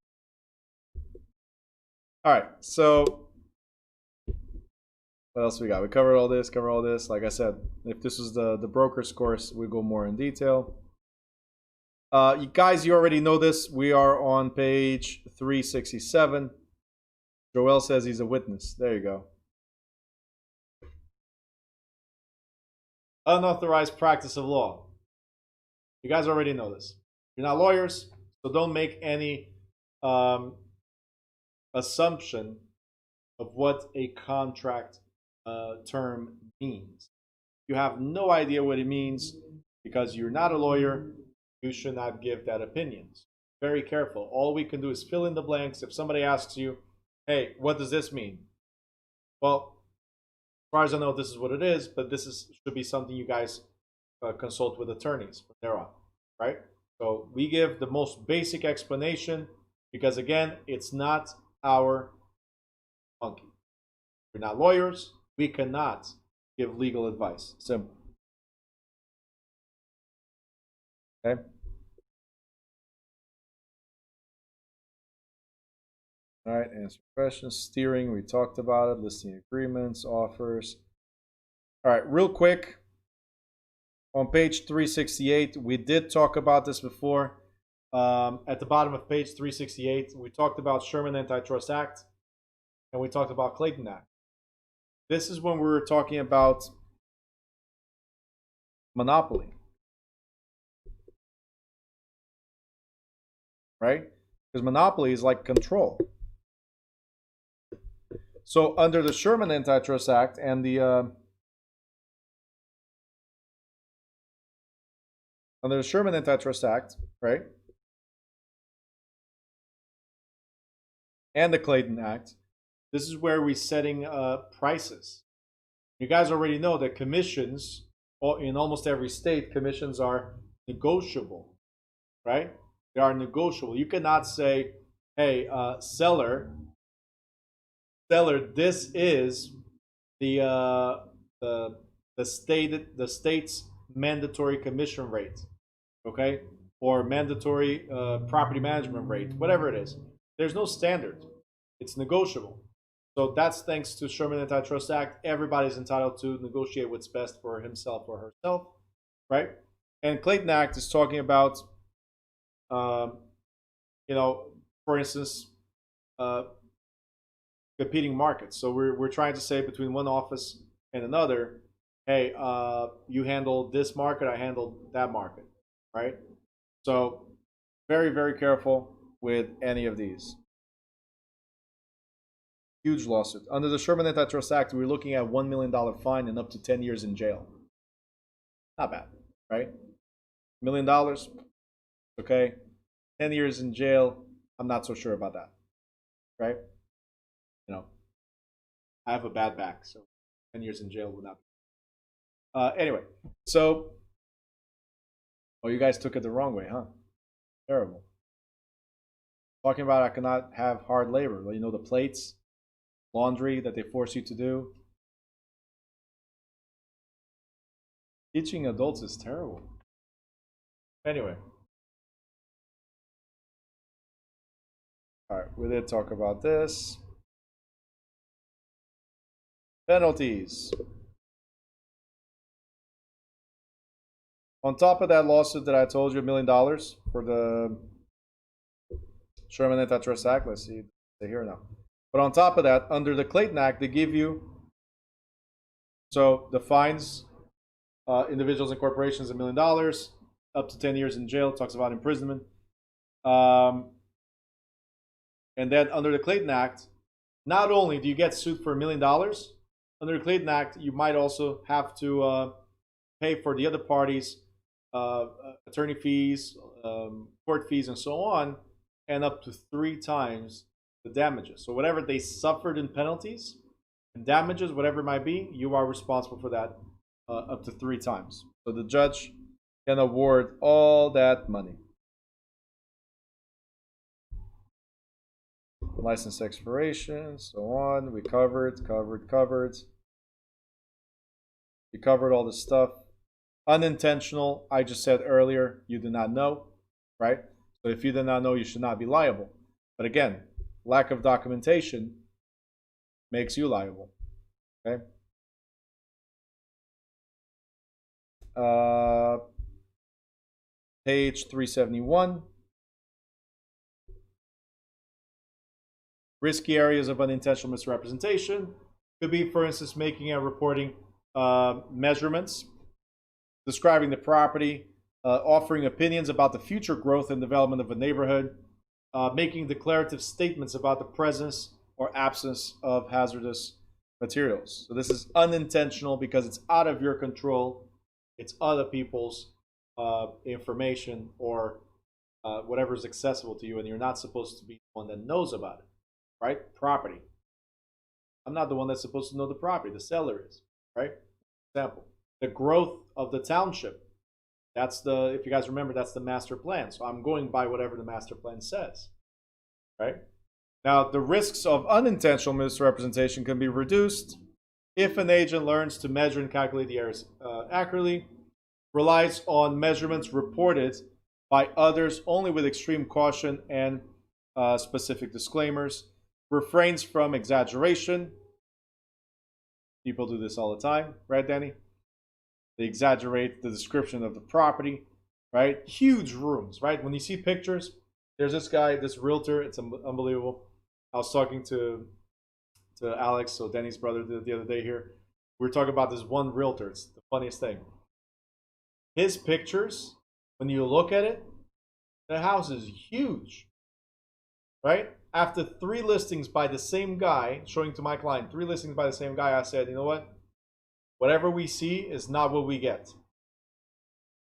All right, so what else we got? We covered all this, Like I said, if this was the broker's course, we go more in detail. You guys, you already know this. We are on page 367. Joel says he's a witness. There you go. Unauthorized practice of law. You guys already know this. You're not lawyers, so don't make any assumption of what a contract term means. You have no idea what it means because you're not a lawyer. You should not give that opinion. Very careful. All we can do is fill in the blanks. If somebody asks you, hey, what does this mean? Well, as far as I know, this is what it is, but should be something you guys consult with attorneys from there on, right? So we give the most basic explanation because, again, it's not our monkey. We're not lawyers. We cannot give legal advice. Simple. Okay? All right, answer questions. Steering, we talked about it. Listing agreements, offers. All right, real quick. On page 368, we did talk about this before. At the bottom of page 368, we talked about Sherman Antitrust Act, and we talked about Clayton Act. This is when we were talking about monopoly, right? Because monopoly is like control. So under the Sherman Antitrust Act and the under the Sherman Antitrust Act, right, and the Clayton Act, this is where we're setting prices. You guys already know that commissions, in almost every state, commissions are negotiable, right? They are negotiable. You cannot say, hey, seller, this is the state's mandatory commission rate, okay, or mandatory property management rate, whatever it is. There's no standard. It's negotiable. So that's thanks to Sherman Antitrust Act. Everybody's entitled to negotiate what's best for himself or herself, right? And Clayton Act is talking about, for instance, competing markets. So we're trying to say between one office and another, hey, you handle this market, I handle that market, right? So very, very careful with any of these. Huge lawsuit. Under the Sherman Antitrust Act, we're looking at $1 million fine and up to 10 years in jail. Not bad, right? $1 million, okay? 10 years in jail, I'm not so sure about that, right? I have a bad back, so 10 years in jail would not be. Anyway, so, you guys took it the wrong way, huh? Terrible. Talking about I cannot have hard labor. The plates, laundry that they force you to do. Teaching adults is terrible. Anyway. All right, we did talk about this. Penalties. On top of that lawsuit that I told you, $1 million for the Sherman Antitrust Act. Let's see here now. But on top of that, under the Clayton Act, they give you, so the fines individuals and corporations $1 million, up to 10 years in jail. It talks about imprisonment. And then under the Clayton Act, not only do you get sued for $1 million, under the Clayton Act, you might also have to pay for the other parties' attorney fees, court fees, and so on, and up to 3 times the damages. So whatever they suffered in penalties and damages, whatever it might be, you are responsible for that up to 3 times. So the judge can award all that money. License expiration, so on. We covered. We covered all this stuff. Unintentional, I just said earlier, you do not know, right? So if you do not know, you should not be liable. But again, lack of documentation makes you liable, okay? Page 371. Risky areas of unintentional misrepresentation could be, for instance, making and reporting measurements, describing the property, offering opinions about the future growth and development of a neighborhood, making declarative statements about the presence or absence of hazardous materials. So this is unintentional because it's out of your control. It's other people's information or whatever is accessible to you, and you're not supposed to be the one that knows about it, right? Property. I'm not the one that's supposed to know the property. The seller is, right? Example, the growth of the township. That's the, if you guys remember, that's the master plan. So I'm going by whatever the master plan says, right? Now, the risks of unintentional misrepresentation can be reduced if an agent learns to measure and calculate the errors accurately, relies on measurements reported by others only with extreme caution and specific disclaimers, refrains from exaggeration. People do this all the time, right, Danny? They exaggerate the description of the property, right? Huge rooms, right? When you see pictures, there's this guy, this realtor, it's unbelievable. I was talking to Alex, so Danny's brother, the other day here. We were talking about this one realtor. It's the funniest thing. His pictures, when you look at it, the house is huge, right? After 3 listings by the same guy, showing to my client, 3 listings by the same guy, I said, you know what? Whatever we see is not what we get.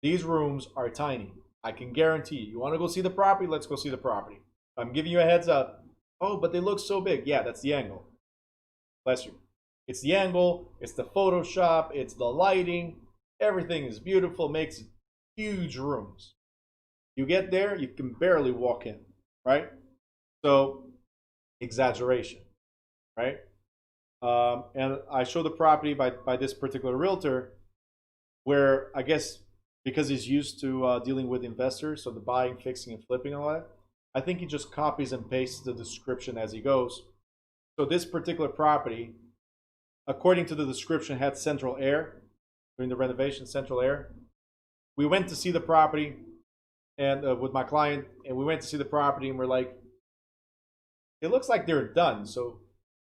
These rooms are tiny. I can guarantee you. You want to go see the property? Let's go see the property. I'm giving you a heads up. Oh, but they look so big. Yeah, that's the angle. Bless you. It's the angle. It's the Photoshop. It's the lighting. Everything is beautiful. Makes huge rooms. You get there, you can barely walk in, right? So, exaggeration, right? And I show the property by this particular realtor where I guess because he's used to dealing with investors, so the buying, fixing, and flipping and all that, I think he just copies and pastes the description as he goes. So this particular property, according to the description, had central air during the renovation, central air. We went to see the property and with my client, and we went to see the property and we're like, it looks like they're done. So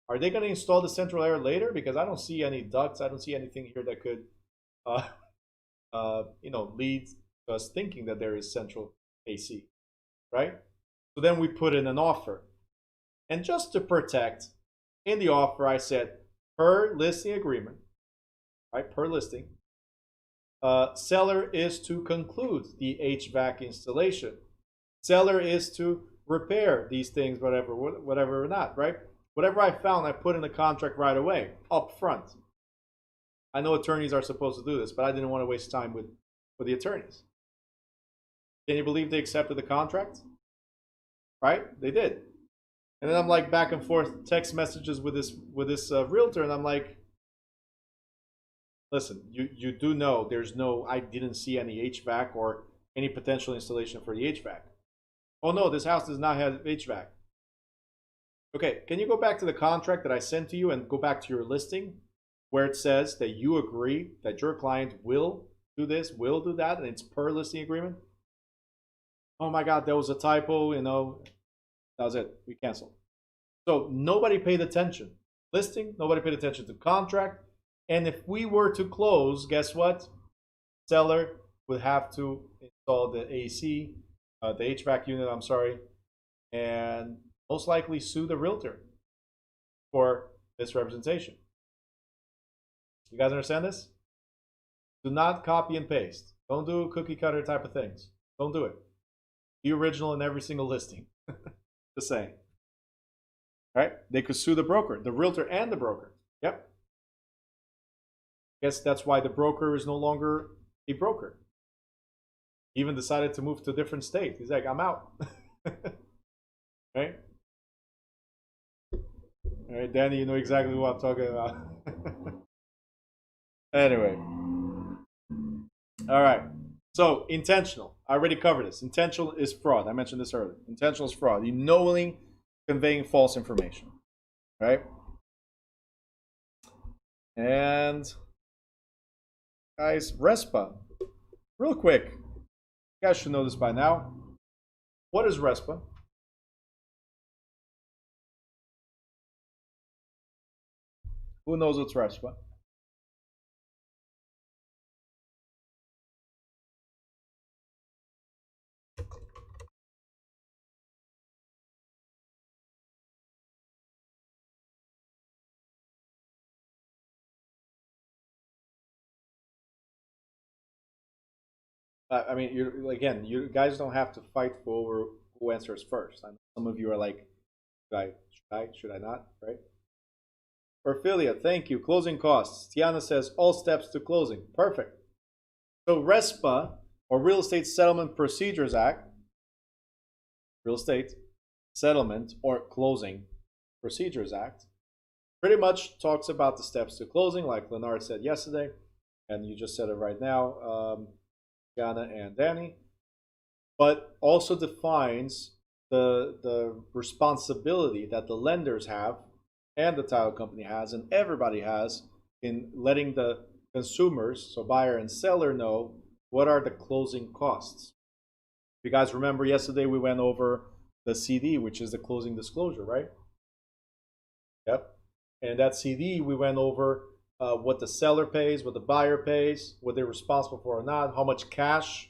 are they going to install the central air later? Because I don't see any ducts. I don't see anything here that could, lead us thinking that there is central AC, right? So then we put in an offer. And just to protect, in the offer, I said, per listing agreement, right, per listing, seller is to conclude the HVAC installation. Seller is to repair these things, whatever or not, right? Whatever I found, I put in the contract right away, up front. I know attorneys are supposed to do this, but I didn't want to waste time with the attorneys. Can you believe they accepted the contract? Right? They did. And then I'm like back and forth text messages with this realtor, and I'm like, listen, you do know there's no, I didn't see any HVAC or any potential installation for the HVAC. Oh no, this house does not have HVAC. Okay, can you go back to the contract that I sent to you and go back to your listing where it says that you agree that your client will do this, will do that, and it's per listing agreement? Oh my God, that was a typo, That was it. We canceled. So nobody paid attention. Listing, nobody paid attention to contract. And if we were to close, guess what? Seller would have to install the AC, the HVAC unit, I'm sorry, and most likely sue the realtor for misrepresentation. You guys understand this? Do not copy and paste. Don't do cookie cutter type of things. Don't do it. Be original in every single listing. Just saying. Right? They could sue the broker, the realtor and the broker. Yep. Guess that's why the broker is no longer a broker. He even decided to move to a different state. He's like, I'm out. Right? All right, Danny, you know exactly what I'm talking about. Anyway. All right. So, intentional. I already covered this. Intentional is fraud. I mentioned this earlier. Intentional is fraud. You knowingly conveying false information. Right? And, guys, RESPA. Real quick. You guys should know this by now. What is RESPA? Who knows what's RESPA? I mean, you guys don't have to fight over who answers first. I know some of you are like, should I not, right? Ophelia, thank you. Closing costs. Tiana says all steps to closing. Perfect. So RESPA, or Real Estate Settlement Procedures Act, Real Estate Settlement or Closing Procedures Act, pretty much talks about the steps to closing, like Leonard said yesterday, and you just said it right now, Tiana and Danny, but also defines the responsibility that the lenders have and the title company has and everybody has in letting the consumers, so buyer and seller, know what are the closing costs. If you guys remember yesterday, we went over the CD, which is the closing disclosure, right? Yep. And that CD, we went over what the seller pays, what the buyer pays, what they're responsible for or not, how much cash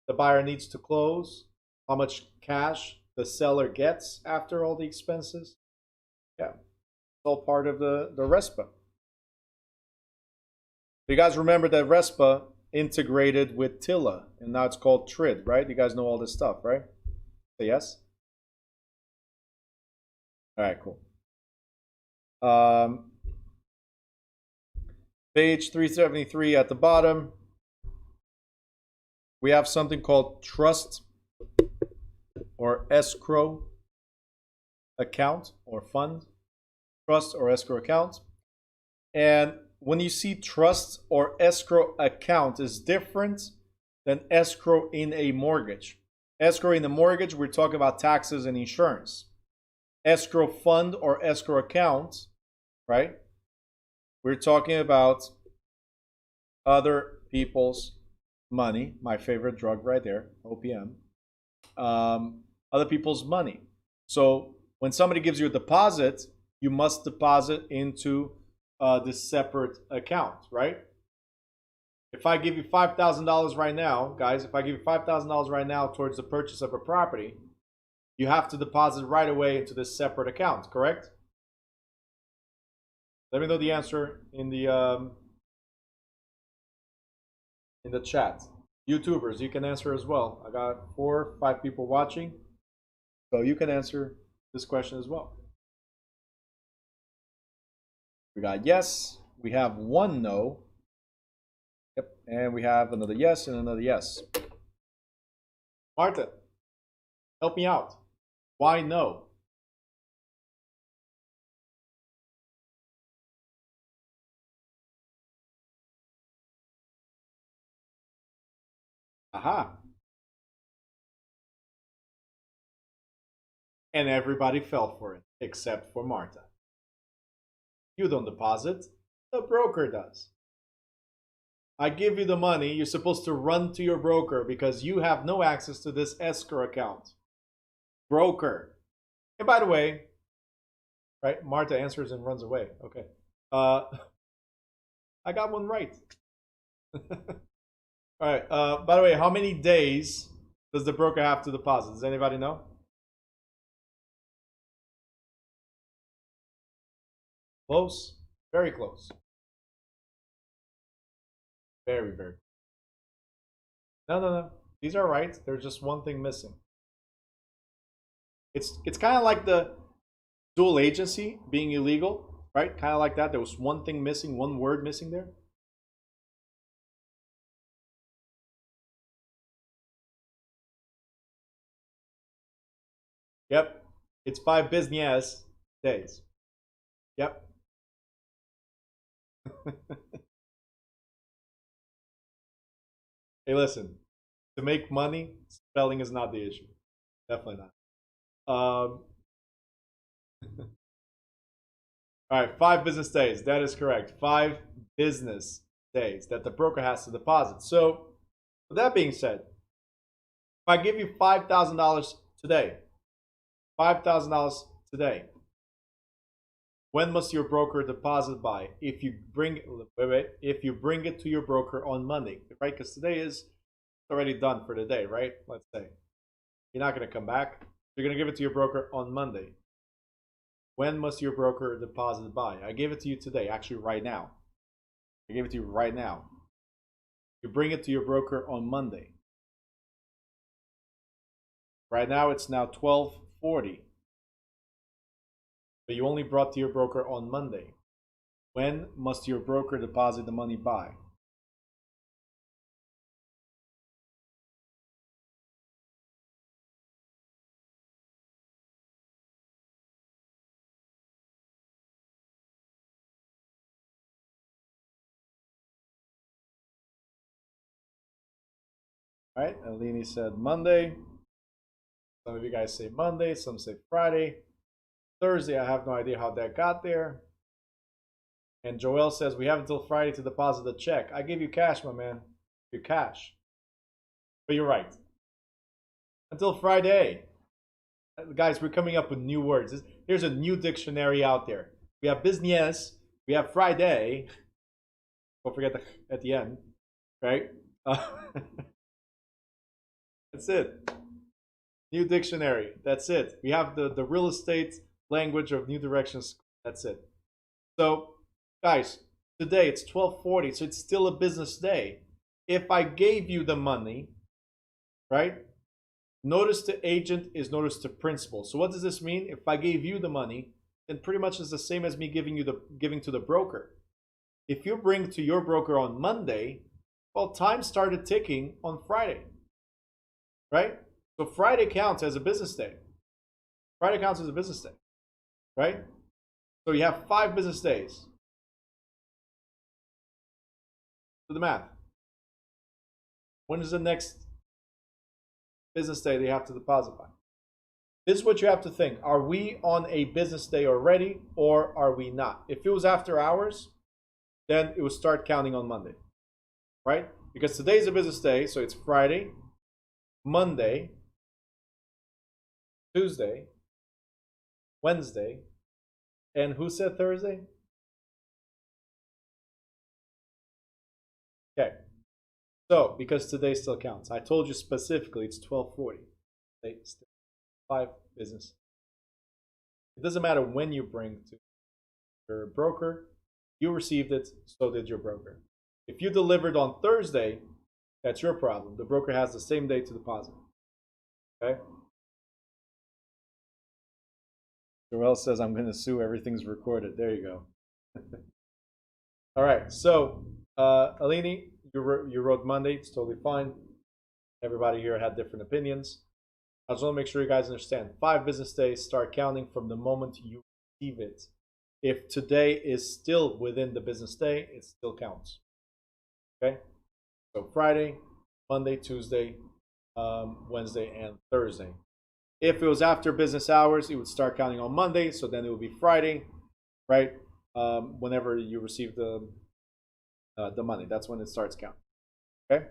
the buyer needs to close, how much cash the seller gets after all the expenses. Yeah, it's all part of the RESPA. You guys remember that RESPA integrated with TILA, and now it's called TRID, right? You guys know all this stuff, right? Say yes? All right, cool. Page 373 at the bottom, we have something called trust or escrow account or fund, trust or escrow account. And when you see trust or escrow account is different than escrow in a mortgage. Escrow in a mortgage, we're talking about taxes and insurance. Escrow fund or escrow account, right? We're talking about other people's money, my favorite drug right there, OPM. Other people's money. So when somebody gives you a deposit, you must deposit into this separate account, right? If I give you $5,000 right now, guys, if I give you $5,000 right now towards the purchase of a property, you have to deposit right away into this separate account, correct? Let me know the answer in the chat. YouTubers, you can answer as well. I got 4 or 5 people watching, so you can answer this question as well. We got yes. We have 1 no. Yep, and we have another yes and another yes. Marta, help me out. Why no? Aha. And everybody fell for it, except for Marta. You don't deposit, the broker does. I give you the money, you're supposed to run to your broker because you have no access to this escrow account. Broker, And by the way, right, Marta answers and runs away. Okay. I got one right. All right. By the way, how many days does the broker have to deposit? Does anybody know? Close. Very close. Very, very. No, no, no. These are right. There's just one thing missing. It's kind of like the dual agency being illegal, right? Kind of like that. There was one thing missing, one word missing there. Yep. It's 5 business days. Yep. Hey, listen. To make money, spelling is not the issue. Definitely not. All right, 5 business days. That is correct. 5 business days that the broker has to deposit. So, with that being said, if I give you $5,000 today, $5,000 today, when must your broker deposit by? If you bring if you bring it to your broker on Monday, right? Because today is already done for the day, right? Let's say you're not going to come back. You're going to give it to your broker on Monday. When must your broker deposit by? I gave it to you today, actually right now. I gave it to you right now. You bring it to your broker on Monday. Right now it's now 12:40. But you only brought to your broker on Monday. When must your broker deposit the money by? All right, Alini said Monday. Some of you guys say Monday, some say Friday. Thursday, I have no idea how that got there. And Joel says, we have until Friday to deposit the check. I give you cash, my man. Your cash. But you're right. Until Friday. Guys, we're coming up with new words. There's a new dictionary out there. We have business. We have Friday. Don't forget at the end. Right? That's it. New dictionary. That's it. We have the real estate language of New Directions. That's it. So, guys, today it's 12:40, so it's still a business day. If I gave you the money, right? Notice to agent is notice to principal. So what does this mean? If I gave you the money, then pretty much it's the same as me giving to the broker. If you bring to your broker on Monday, well, time started ticking on Friday, right? So Friday counts as a business day. Friday counts as a business day, right? So you have 5 business days. Do the math. When is the next business day they have to deposit by? This is what you have to think. Are we on a business day already or are we not? If it was after hours, then it would start counting on Monday, right? Because today's a business day, so it's Friday, Monday, Tuesday, Wednesday, and who said Thursday? Okay. So, because today still counts, I told you specifically it's 12:40. It's 5 business. It doesn't matter when you bring to your broker, you received it, so did your broker. If you delivered on Thursday, that's your problem. The broker has the same day to deposit. Okay? Joel says, I'm going to sue. Everything's recorded. There you go. All right. So, Alini, you wrote Monday. It's totally fine. Everybody here had different opinions. I just want to make sure you guys understand. 5 business days start counting from the moment you receive it. If today is still within the business day, it still counts. Okay? So Friday, Monday, Tuesday, Wednesday, and Thursday. If it was after business hours, it would start counting on Monday. So then it would be Friday, right? Whenever you receive the money, that's when it starts counting. Okay.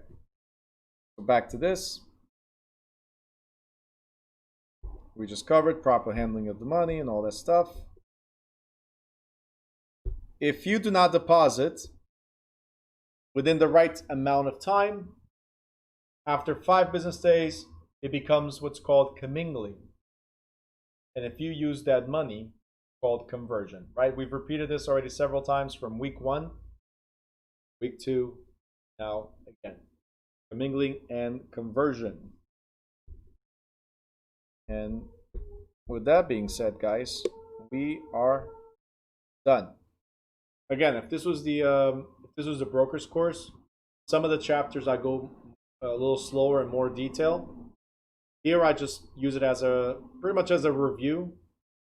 So back to this. we just covered proper handling of the money and all that stuff. If you do not deposit within the right amount of time, after 5 business days, it becomes what's called commingling. And if you use that money, it's called conversion, right? We've repeated this already several times from week 1, week 2, now again. Commingling and conversion. And with that being said, guys, we are done. Again, if this was the broker's course, some of the chapters I go a little slower and more detail. Here I just use it as pretty much as a review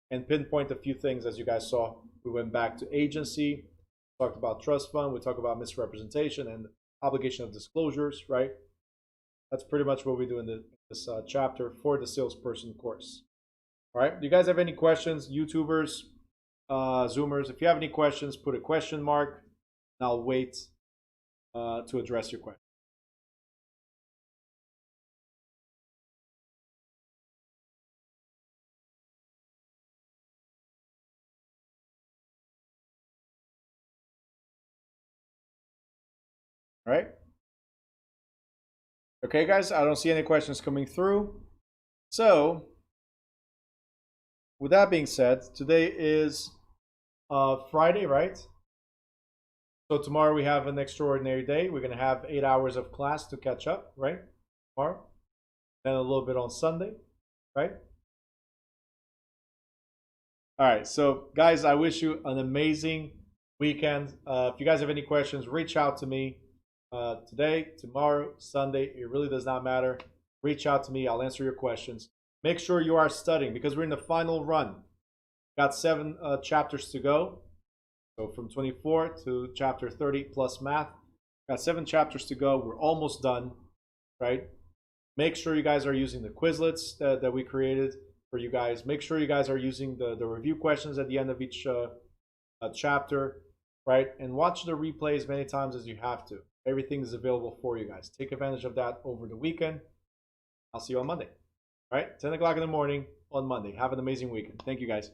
and pinpoint a few things. As you guys saw, we went back to agency, talked about trust fund, we talked about misrepresentation and obligation of disclosures, right? That's pretty much what we do in this chapter for the salesperson course. All right, do you guys have any questions, YouTubers, Zoomers? If you have any questions, put a question mark, and I'll wait to address your question. All right. Okay, guys, I don't see any questions coming through. So, with that being said, today is Friday, right? So tomorrow we have an extraordinary day. We're going to have 8 hours of class to catch up, right? Tomorrow. Then a little bit on Sunday, right? All right, so guys, I wish you an amazing weekend. If you guys have any questions, reach out to me today, tomorrow, Sunday. It really does not matter. Reach out to me. I'll answer your questions. Make sure you are studying because we're in the final run. Got 7 chapters to go. So from 24 to chapter 30 plus math. Got 7 chapters to go. We're almost done, right? Make sure you guys are using the Quizlets that we created for you guys. Make sure you guys are using the review questions at the end of each chapter, right? And watch the replay as many times as you have to. Everything is available for you guys. Take advantage of that over the weekend. I'll see you on Monday, all right? 10 o'clock in the morning on Monday. Have an amazing weekend. Thank you, guys.